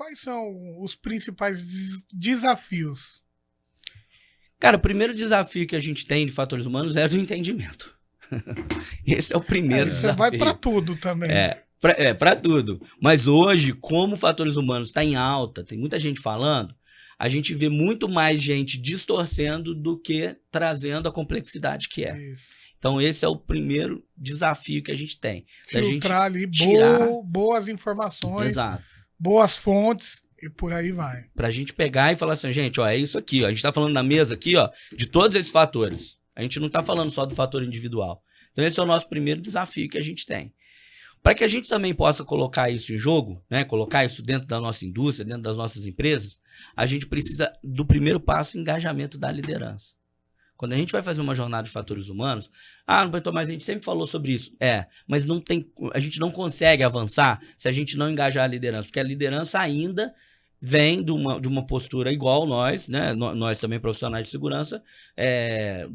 quais são os principais desafios? Cara, o primeiro desafio que a gente tem de fatores humanos é do entendimento. Esse é o primeiro Isso desafio. vai para tudo também. Para tudo. Mas hoje, como fatores humanos está em alta, tem muita gente falando, a gente vê muito mais gente distorcendo do que trazendo a complexidade que é. Isso. Então, esse é o primeiro desafio que a gente tem. Filtrar ali boas informações, Exato, boas fontes e por aí vai. Pra gente pegar e falar assim, gente, ó, é isso aqui, ó. A gente tá falando na mesa aqui, ó, de todos esses fatores. A gente não tá falando só do fator individual. Então, esse é o nosso primeiro desafio que a gente tem. Para que a gente também possa colocar isso em jogo, né, colocar isso dentro da nossa indústria, dentro das nossas empresas, a gente precisa do primeiro passo, engajamento da liderança. Quando a gente vai fazer uma jornada de fatores humanos, mas a gente sempre falou sobre isso. Mas não tem, a gente não consegue avançar se a gente não engajar a liderança, porque a liderança ainda vem de uma postura igual nós, né? Nós também profissionais de segurança,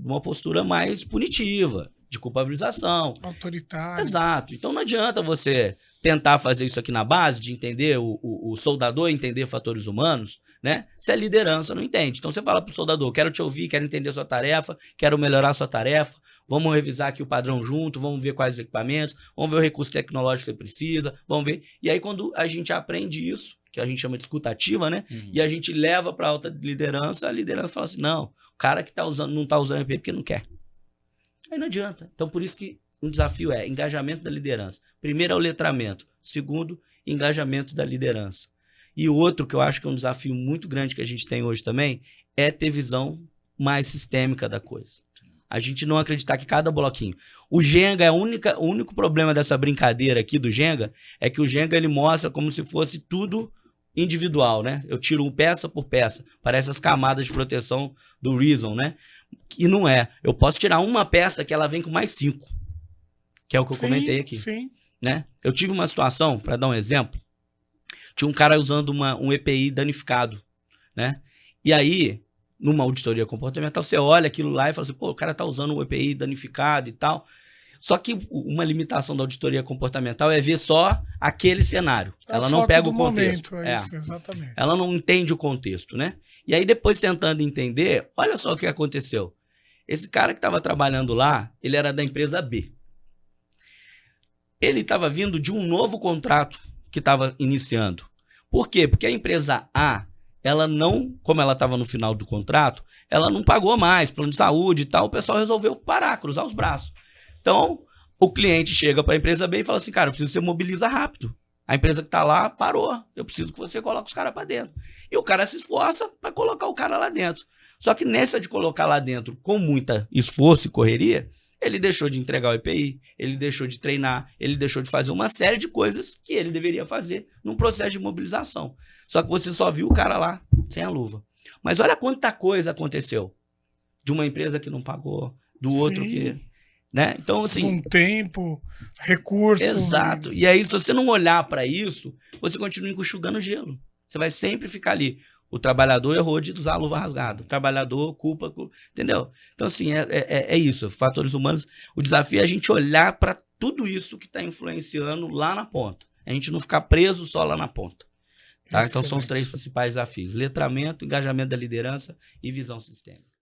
uma postura mais punitiva, de culpabilização. Autoritária. Exato. Então não adianta você tentar fazer isso aqui na base, de entender o soldador, entender fatores humanos, né? Se a liderança não entende. Então você fala pro soldador, quero te ouvir, quero entender a sua tarefa, quero melhorar a sua tarefa, vamos revisar aqui o padrão junto, vamos ver quais os equipamentos, vamos ver o recurso tecnológico que você precisa, vamos ver. E aí quando a gente aprende isso, que a gente chama de escuta ativa, né? E a gente leva para alta liderança, a liderança fala assim, não, o cara que tá usando, não tá usando EPI porque não quer. Aí não adianta. Então, por isso que um desafio é engajamento da liderança. Primeiro é o letramento. Segundo, engajamento da liderança. E o outro que eu acho que é um desafio muito grande que a gente tem hoje também é ter visão mais sistêmica da coisa. A gente não acreditar que cada bloquinho... O Jenga, o único problema dessa brincadeira aqui do Jenga é que o Jenga ele mostra como se fosse tudo individual, né? Eu tiro peça por peça. Parece as camadas de proteção do Reason, né? E não é. Eu posso tirar uma peça que ela vem com mais 5. Que é o que eu comentei aqui. Sim. Né? Eu tive uma situação, para dar um exemplo, tinha um cara usando um EPI danificado, né? E aí, numa auditoria comportamental, você olha aquilo lá e fala assim, pô, o cara tá usando um EPI danificado e tal. Só que uma limitação da auditoria comportamental é ver só aquele cenário. Ela não pega o contexto. Isso, exatamente. Ela não entende o contexto, né? E aí, depois, tentando entender, olha só o que aconteceu. Esse cara que estava trabalhando lá, ele era da empresa B. Ele estava vindo de um novo contrato que estava iniciando. Por quê? Porque a empresa A, ela não, como ela estava no final do contrato, ela não pagou mais, plano de saúde e tal, o pessoal resolveu parar, cruzar os braços. Então, o cliente chega para a empresa B e fala assim, cara, eu preciso que você mobiliza rápido. A empresa que está lá parou, eu preciso que você coloque os caras para dentro. E o cara se esforça para colocar o cara lá dentro. Só que nessa de colocar lá dentro com muita esforço e correria, ele deixou de entregar o EPI, ele deixou de treinar, ele deixou de fazer uma série de coisas que ele deveria fazer num processo de mobilização. Só que você só viu o cara lá sem a luva. Mas olha quanta coisa aconteceu. De uma empresa que não pagou, do outro que... Né? Então, assim... Um tempo, recurso... Exato. E aí, se você não olhar para isso, você continua enxugando gelo. Você vai sempre ficar ali. O trabalhador errou de usar a luva rasgada. O trabalhador culpa... Entendeu? Então, assim, é isso. Fatores humanos. O desafio é a gente olhar para tudo isso que está influenciando lá na ponta. A gente não ficar preso só lá na ponta. Tá? Então, são os 3 principais desafios. Letramento, engajamento da liderança e visão sistêmica.